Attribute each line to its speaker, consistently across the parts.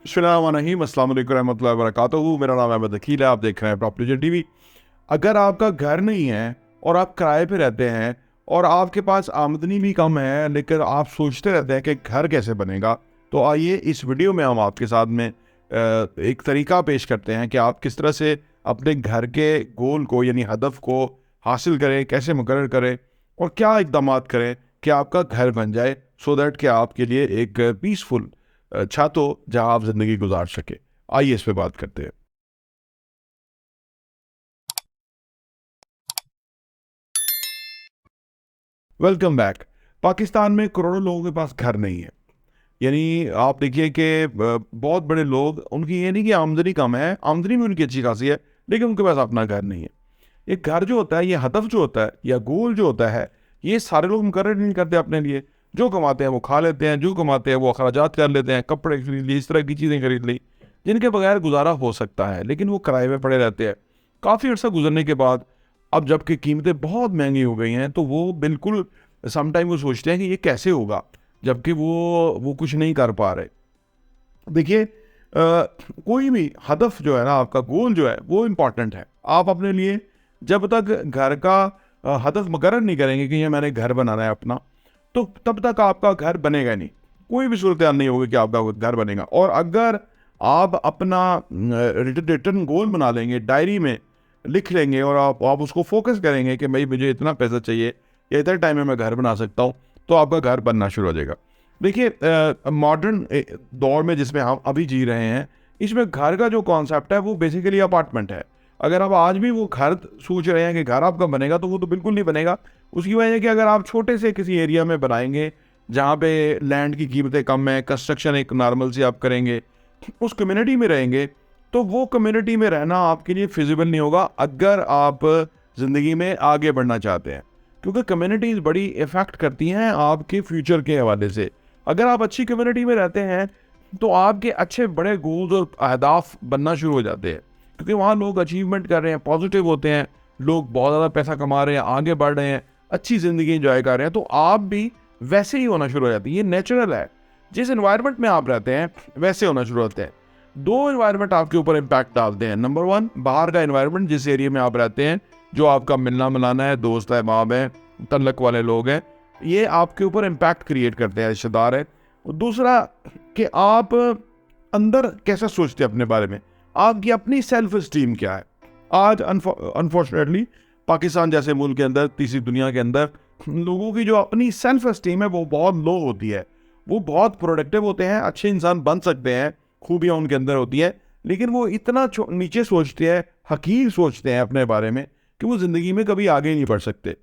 Speaker 1: बिस्मिल्लाहिर्रहमानिर्रहीम, अस्सलाम वालेकुम रहमतुल्लाहि व बरकातुहू। मेरा नाम अहमद अकील है, आप देख रहे हैं प्रॉपर्टी टीवी। अगर आपका घर नहीं है और आप किराए पे रहते हैं और आपके पास आमदनी भी कम है, लेकिन आप सोचते रहते हैं कि घर कैसे बनेगा, तो आइए इस वीडियो में हम आपके साथ में एक तरीका पेश करते हैं कि आप किस तरह से अपने घर के गोल को यानी हदफ को हासिल करें, कैसे मुकर्रर करें और क्या इक़दामात करें कि आपका घर बन जाए, सो दैट कि आपके लिए एक पीसफुल छत हो जहां आप जिंदगी गुजार सके। आइए इस पे बात करते हैं। Welcome back. पाकिस्तान में करोड़ों लोगों के पास घर नहीं है। यानी आप देखिए कि बहुत बड़े लोग, उनकी ये नहीं कि आमदनी कम है, आमदनी भी उनकी अच्छी खासी है, लेकिन उनके पास अपना घर नहीं है। ये घर जो होता है, ये हदफ जो होता है या गोल जो होता है, ये सारे लोग मुकर्रर नहीं करते अपने लिए। जो कमाते हैं वो खा लेते हैं, जो कमाते हैं वो अखराजात कर लेते हैं, कपड़े खरीद लिए, इस तरह की चीज़ें खरीद ली जिनके बगैर गुजारा हो सकता है, लेकिन वो किराए में पड़े रहते हैं। काफ़ी अर्सा गुजरने के बाद अब जबकि कीमतें बहुत महंगी हो गई हैं, तो वो बिल्कुल समटाइम वो सोचते हैं कि ये कैसे होगा, जबकि वो कुछ नहीं कर पा रहे। देखिए, कोई भी हदफ जो है ना, आपका गोल जो है वो इम्पॉर्टेंट है। आप अपने लिए जब तक घर का हदफ मुकर्रर नहीं करेंगे कि ये मैंने घर बनाना है अपना, तो तब तक आपका घर बनेगा नहीं। कोई भी सूरत हाल नहीं होगी कि आपका घर बनेगा। और अगर आप अपना रिटर्न गोल बना लेंगे, डायरी में लिख लेंगे और आप उसको फोकस करेंगे कि भाई मुझे इतना पैसा चाहिए या इतने टाइम में मैं घर बना सकता हूँ, तो आपका घर बनना शुरू हो जाएगा। देखिए, मॉडर्न दौर में जिसमें हम अभी जी रहे हैं, इसमें घर का जो कॉन्सेप्ट है वो बेसिकली अपार्टमेंट है। अगर आप आज भी वो घर सोच रहे हैं कि घर आपका बनेगा, तो वो तो बिल्कुल नहीं बनेगा। उसकी वजह है कि अगर आप छोटे से किसी एरिया में बनाएंगे जहाँ पे लैंड की कीमतें कम है, कंस्ट्रक्शन एक नॉर्मल सी आप करेंगे, उस कम्युनिटी में रहेंगे, तो वो कम्युनिटी में रहना आपके लिए फिजिबल नहीं होगा अगर आप ज़िंदगी में आगे बढ़ना चाहते हैं। क्योंकि कम्युनिटीज़ बड़ी इफ़ेक्ट करती हैं आपके फ्यूचर के हवाले से। अगर आप अच्छी कम्युनिटी में रहते हैं, तो आपके अच्छे बड़े गोल्स और अहदाफ बनना शुरू हो जाते हैं, क्योंकि वहाँ लोग अचीवमेंट कर रहे हैं, पॉजिटिव होते हैं, लोग बहुत ज़्यादा पैसा कमा रहे हैं, आगे बढ़ रहे हैं, अच्छी ज़िंदगी इंजॉय कर रहे हैं, तो आप भी वैसे ही होना शुरू हो जाती है। ये नेचुरल है। जिस एनवायरनमेंट में आप रहते हैं वैसे होना शुरू होते हैं। दो एनवायरनमेंट आपके ऊपर इम्पैक्ट डालते हैं। नंबर वन, बाहर का एनवायरनमेंट, जिस एरिया में आप रहते हैं, जो आपका मिलना मिलाना है, दोस्त है, माँ है, तल्लक वाले लोग हैं, ये आपके ऊपर इम्पैक्ट क्रिएट करते हैं, रिश्तेदार है। और दूसरा कि आप अंदर कैसा सोचते हैं अपने बारे में, आपकी अपनी सेल्फ इस्टीम क्या है। आज अनफॉर्चुनेटली पाकिस्तान जैसे मुल्क के अंदर, तीसरी दुनिया के अंदर, लोगों की जो अपनी सेल्फ इस्टीम है वो बहुत लो होती है। वो बहुत प्रोडक्टिव होते हैं, अच्छे इंसान बन सकते हैं, खूबियाँ उनके अंदर होती है, लेकिन वो इतना नीचे सोचते हैं, हकीर सोचते हैं अपने बारे में, कि वो ज़िंदगी में कभी आगे नहीं बढ़ सकते।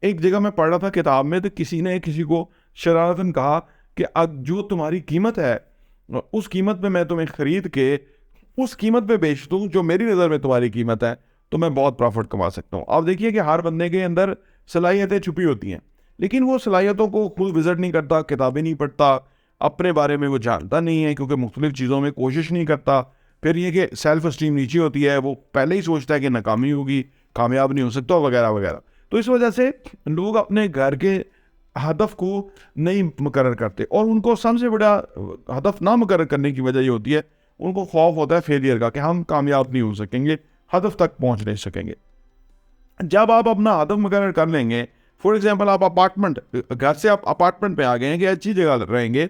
Speaker 1: एक जगह मैं पढ़ रहा था किताब में, तो किसी ने किसी को शरारतन कहा कि अब जो तुम्हारी कीमत है, उस कीमत पे मैं तुम्हें ख़रीद के उस कीमत पे बेच दूँ जो मेरी नज़र में तुम्हारी कीमत है, तो मैं बहुत प्रॉफिट कमा सकता हूँ। आप देखिए कि हर बंदे के अंदर सलाहियतें छुपी होती हैं, लेकिन वो सलाहियतों को खुद विज़िट नहीं करता, किताबें नहीं पढ़ता, अपने बारे में वो जानता नहीं है, क्योंकि मुख्तलिफ चीज़ों में कोशिश नहीं करता। फिर ये कि सेल्फ इस्टीम नीचे होती है, वो पहले ही सोचता है कि नाकामी होगी, कामयाब नहीं हो सकता, वगैरह वगैरह। तो इस वजह से लोग अपने घर के हदफ को नहीं मुकर्रर करते, और उनको सबसे बड़ा हदफ ना मुकर्रर करने की वजह ये होती है, उनको खौफ होता है फेलियर का, कि हम कामयाब नहीं हो सकेंगे, हदफ तक पहुंच नहीं सकेंगे। जब आप अपना हदफ मुकर्रर कर लेंगे, फॉर एग्जांपल आप अपार्टमेंट, घर से आप अपार्टमेंट पे आ गए हैं कि अच्छी जगह रहेंगे,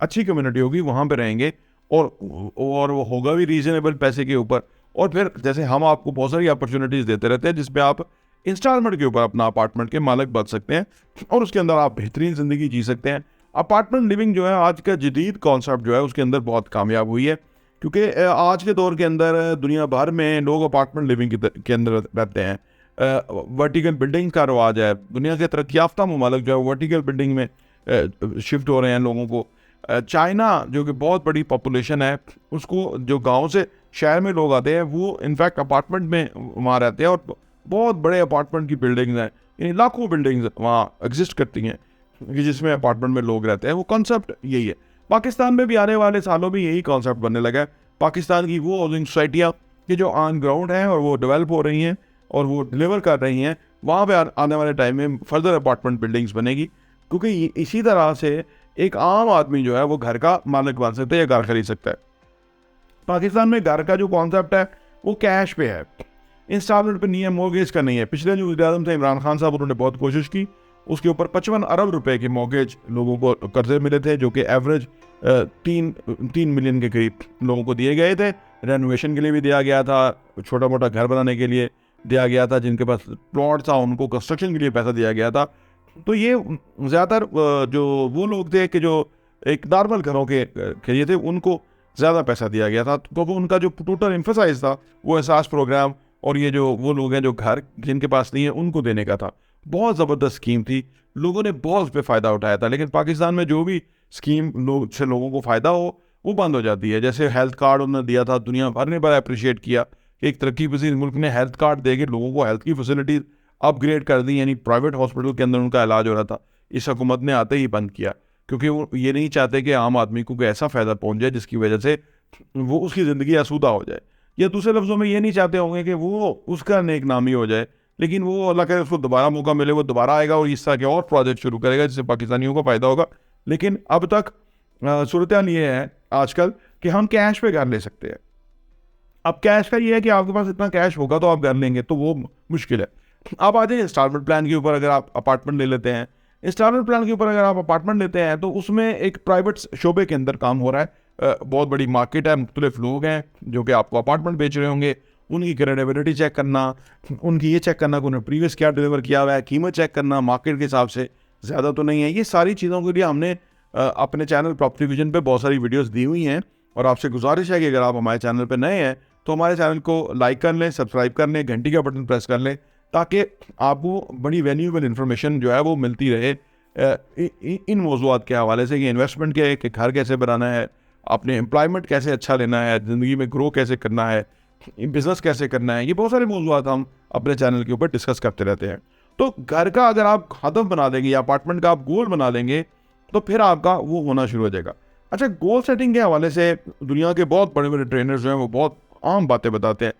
Speaker 1: अच्छी कम्युनिटी होगी, वहाँ पे रहेंगे, और वो होगा भी रीजनेबल पैसे के ऊपर। और फिर जैसे हम आपको बहुत सारी अपॉर्चुनिटीज़ देते रहते हैं, जिसपे आप इंस्टॉलमेंट के ऊपर अपना अपार्टमेंट के मालिक बन सकते हैं, और उसके अंदर आप बेहतरीन ज़िंदगी जी सकते हैं। अपार्टमेंट लिविंग जो है आज का जदीद कॉन्सेप्ट जो है, उसके अंदर बहुत कामयाब हुई है, क्योंकि आज के दौर के अंदर दुनिया भर में लोग अपार्टमेंट लिविंग के अंदर रहते हैं। वर्टिकल बिल्डिंग का रवाज है, दुनिया के तरक्की याफ्ता ममालिक जो है वर्टिकल बिल्डिंग में शिफ्ट हो रहे हैं लोगों को। चाइना जो कि बहुत बड़ी पॉपुलेशन है, उसको जो गांव से शहर में लोग आते हैं, वो इनफैक्ट अपार्टमेंट में वहाँ रहते हैं, और बहुत बड़े अपार्टमेंट की बिल्डिंग्स हैं, यानी लाखों बिल्डिंग्स वहाँ एग्जिस्ट करती हैं कि जिसमें अपार्टमेंट में लोग रहते हैं। वो कॉन्सेप्ट यही है। पाकिस्तान में भी आने वाले सालों में यही कॉन्सेप्ट बनने लगा है। पाकिस्तान की वो हाउसिंग सोसाइटियाँ कि जो ऑन ग्राउंड हैं और वो डेवलप हो रही हैं और वो डिलीवर कर रही हैं, वहाँ पे आने वाले टाइम में फर्दर अपार्टमेंट बिल्डिंग्स बनेगी, क्योंकि इसी तरह से एक आम आदमी जो है वो घर का मालिक बन सकता है या घर खरीद सकता है। पाकिस्तान में घर का जो कॉन्सेप्ट है वो कैश पे है, इंस्टॉलमेंट पे नहीं है, मॉर्गेज का नहीं है। पिछले जो वज़ीर-ए-आज़म थे इमरान खान साहब, उन्होंने बहुत कोशिश की, उसके ऊपर 55 अरब रुपए के मॉर्गेज लोगों को कर्जे मिले थे, जो कि एवरेज 3 मिलियन के करीब लोगों को दिए गए थे। रेनोवेशन के लिए भी दिया गया था, छोटा मोटा घर बनाने के लिए दिया गया था, जिनके पास प्लॉट था उनको कंस्ट्रक्शन के लिए पैसा दिया गया था। तो ये ज़्यादातर जो वो लोग थे कि जो एक नॉर्मल घरों के लिए थे, उनको ज़्यादा पैसा दिया गया था, क्योंकि उनका जो टोटल एम्फेसाइज था वो एहसास प्रोग्राम और ये जो वो लोग हैं जो घर जिनके पास नहीं है उनको देने का था। बहुत ज़बरदस्त स्कीम थी, लोगों ने बहुत उस पर फ़ायदा उठाया था। लेकिन पाकिस्तान में जो भी स्कीम से लोगों को फ़ायदा हो वो बंद हो जाती है। जैसे हेल्थ कार्ड उन्होंने दिया था, दुनिया भर ने बड़ा अप्रिशिएट किया कि एक तरक्की पसीद मुल्क ने हेल्थ कार्ड दे के लोगों को हेल्थ की फैसिलिटीज़ अपग्रेड कर दी, यानी प्राइवेट हॉस्पिटल के अंदर उनका इलाज हो रहा था। इस हुकूमत ने आते ही बंद किया, क्योंकि वो ये नहीं चाहते कि आम आदमी को कोई ऐसा फ़ायदा पहुँच जाए जिसकी वजह से वो उसकी ज़िंदगी आसूदा हो जाए, या दूसरे लफ्ज़ों में ये नहीं चाहते होंगे कि वो उसका नेक नामी हो जाए, लेकिन वो अल्लाह करे उसको दोबारा मौका मिले, वो दोबारा आएगा और इस तरह के और प्रोजेक्ट शुरू करेगा जिससे पाकिस्तानियों को फ़ायदा होगा। लेकिन अब तक सूरत हाल ये है आजकल कि हम कैश पे घर ले सकते हैं। अब कैश का ये है कि आपके पास इतना कैश होगा तो आप घर लेंगे, तो वो मुश्किल है। आप आ जाइए इंस्टॉलमेंट प्लान के ऊपर। अगर आप अपार्टमेंट ले लेते हैं, इंस्टॉलमेंट प्लान के ऊपर अगर आप अपार्टमेंट लेते हैं तो उसमें एक प्राइवेट शोबे के अंदर काम हो रहा है। बहुत बड़ी मार्केट है, मुख्तलिफ लोग हैं जो कि आपको अपार्टमेंट बेच रहे होंगे, उनकी क्रेडिबिलिटी चेक करना, उनकी ये चेक करना कि उन्होंने प्रीवियस क्या डिलीवर किया हुआ है, कीमत चेक करना मार्केट के हिसाब से ज़्यादा तो नहीं है। ये सारी चीज़ों के लिए हमने अपने चैनल प्रॉपर्टी विजन पे बहुत सारी वीडियोस दी हुई हैं, और आपसे गुजारिश है कि अगर आप हमारे चैनल पे नए हैं तो हमारे चैनल को लाइक कर लें, सब्सक्राइब कर लें, घंटी का बटन प्रेस कर लें, ताकि आपको बड़ी वैल्यूएबल इन्फॉर्मेशन जो है वो मिलती रहे इन मौज़ूआत के हवाले से कि इन्वेस्टमेंट के, कि घर कैसे बनाना है, अपने एम्प्लॉयमेंट कैसे अच्छा लेना है, ज़िंदगी में ग्रो कैसे करना है, बिज़नेस कैसे करना है। ये बहुत सारे मौज़ूआत हम अपने चैनल के ऊपर डिस्कस करते रहते हैं। तो घर का अगर आप हदफ बना देंगे या अपार्टमेंट का आप गोल बना लेंगे तो फिर आपका वो होना शुरू हो जाएगा। अच्छा, गोल सेटिंग के हवाले से दुनिया के बहुत बड़े बड़े ट्रेनर्स जो हैं वो बहुत आम बातें बताते हैं।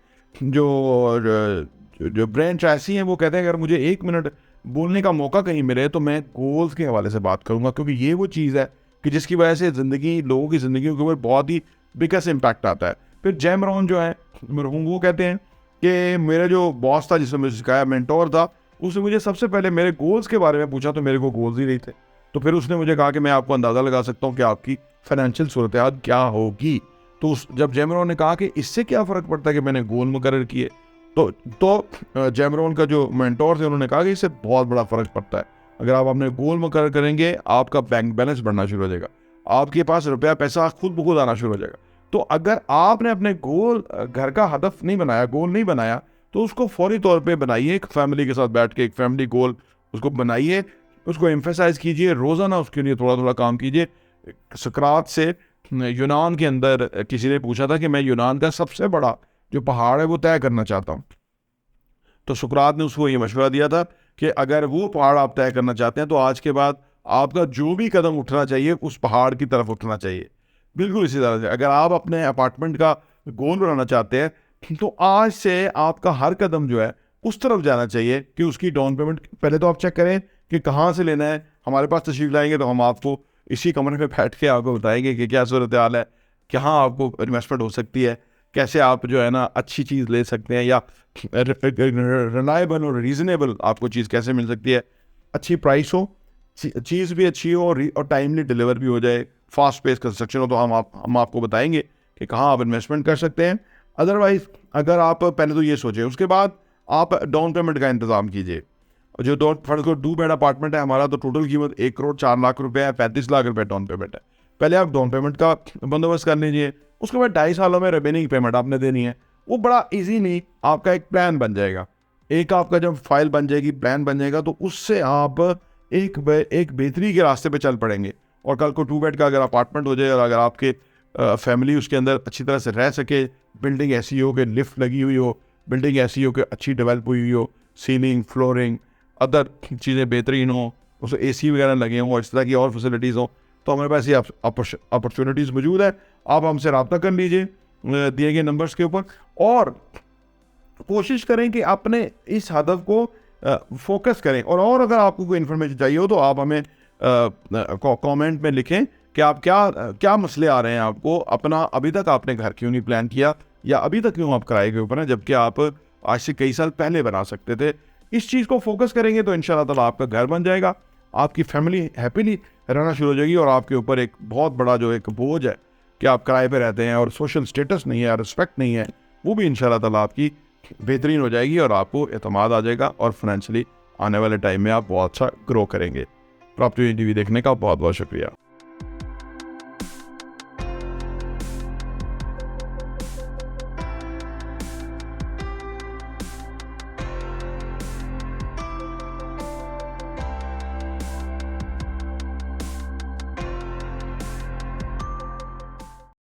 Speaker 1: जो ब्रेन ऐसी हैं वो कहते हैं अगर मुझे 1 मिनट बोलने का मौका कहीं मिले तो मैं गोल्स के हवाले से बात करूंगा, क्योंकि ये वो चीज़ है कि जिसकी वजह से ज़िंदगी, लोगों की ज़िंदगी के ऊपर बहुत ही बिगेस्ट इम्पैक्ट आता है। फिर जैम रोहन जो है मरहूम, वो कहते हैं कि मेरा जो बॉस था जिसने मुझे सिखाया, मेंटोर था, उसने मुझे सबसे पहले मेरे गोल्स के बारे में पूछा तो मेरे को गोल्स ही नहीं थे। तो फिर उसने मुझे कहा कि मैं आपको अंदाज़ा लगा सकता हूँ कि आपकी फाइनेंशियल सूरत हाल क्या होगी। तो जब जैमरोन ने कहा कि इससे क्या फ़र्क पड़ता है कि मैंने गोल मुकर्रर किए, तो जैमरोन का जो मेंटोर थे उन्होंने कहा कि इससे बहुत बड़ा फ़र्क पड़ता है। अगर आप अपने गोल मुकर्रर करेंगे, आपका बैंक बैलेंस बढ़ना शुरू हो जाएगा, आपके पास रुपया पैसा खुद ब खुद आना शुरू हो जाएगा। तो अगर आपने अपने गोल, घर का हदफ नहीं बनाया, गोल नहीं बनाया, तो उसको फौरी तौर पे बनाइए। एक फैमिली के साथ बैठ के एक फैमिली गोल उसको बनाइए, उसको एम्फेसाइज कीजिए, रोज़ाना उसके लिए थोड़ा थोड़ा काम कीजिए। सुकरात से यूनान के अंदर किसी ने पूछा था कि मैं यूनान का सबसे बड़ा जो पहाड़ है वो तय करना चाहता हूँ, तो सुकरात ने उसको ये मशवरा दिया था कि अगर वो पहाड़ आप तय करना चाहते हैं तो आज के बाद आपका जो भी कदम उठना चाहिए उस पहाड़ की तरफ उठना चाहिए। बिल्कुल इसी तरह से अगर आप अपने अपार्टमेंट का गोल बनाना चाहते हैं तो आज से आपका हर कदम जो है उस तरफ जाना चाहिए कि उसकी डाउन पेमेंट पहले तो आप चेक करें कि कहाँ से लेना है। हमारे पास तशरीफ लाएंगे तो हम आपको इसी कमरे में बैठ के आपको बताएंगे कि क्या सूरत हाल है, कहाँ आपको इन्वेस्टमेंट हो सकती है, कैसे आप जो है ना अच्छी चीज़ ले सकते हैं, या रिलायबल और रीज़नेबल आपको चीज़ कैसे मिल सकती है, अच्छी प्राइस हो, चीज़ भी अच्छी हो और टाइमली डिलीवर भी हो जाए, फास्ट पेस कंस्ट्रक्शन हो, तो हम आपको बताएंगे कि कहाँ आप इन्वेस्टमेंट कर सकते हैं। अदरवाइज़ अगर आप पहले तो ये सोचें, उसके बाद आप डाउन पेमेंट का इंतज़ाम कीजिए। जो 2 बेड अपार्टमेंट है हमारा, तो टोटल कीमत 1 करोड़ 4 लाख रुपए है, 35 लाख रुपए डाउन पेमेंट है। पहले आप डाउन पेमेंट का बंदोबस्त कर लीजिए, उसके बाद 2.5 सालों में रिमेनिंग पेमेंट आपने देनी है। वो बड़ा इजीली आपका एक प्लान बन जाएगा। एक आपका जब फाइल बन जाएगी, प्लान बन जाएगा, तो उससे आप एक बेहतरी के रास्ते पे चल पड़ेंगे। और कल को 2 बेड का अगर अपार्टमेंट हो जाए और अगर आपके फैमिली उसके अंदर अच्छी तरह से रह सके, बिल्डिंग ऐसी हो कि लिफ्ट लगी हुई हो, बिल्डिंग ऐसी हो कि अच्छी डेवलप हुई हो, सीलिंग, फ्लोरिंग, अदर चीज़ें बेहतरीन हो, उसमें AC वगैरह लगे हों और इस तरह की और फैसिलिटीज़ हों, तो हमारे पास ये अपॉर्चुनिटीज़ मौजूद है। आप हमसे रब्ता कर लीजिए दिए गए नंबर्स के ऊपर, और कोशिश करें कि अपने इस हदफ को फोकस करें। और अगर आपको कोई इन्फॉर्मेशन चाहिए हो तो आप हमें कमेंट में लिखें कि आप क्या मसले आ रहे हैं आपको, अपना अभी तक आपने घर क्यों नहीं प्लान किया, या अभी तक क्यों आप किराए के ऊपर हैं जबकि आप आज से कई साल पहले बना सकते थे। इस चीज़ को फोकस करेंगे तो इंशाल्लाह ताला आपका घर बन जाएगा, आपकी फैमिली हैप्पीली रहना शुरू हो जाएगी, और आपके ऊपर एक बहुत बड़ा जो एक बोझ है कि आप किराए पे रहते हैं और सोशल स्टेटस नहीं है, रिस्पेक्ट नहीं है, वो भी इंशाल्लाह ताला आपकी बेहतरीन हो जाएगी और आपको एतमाद आ जाएगा, और फाइनेंशियली आने वाले टाइम में आप बहुत अच्छा ग्रो करेंगे। प्रॉपर्टी टीवी देखने का बहुत बहुत शुक्रिया।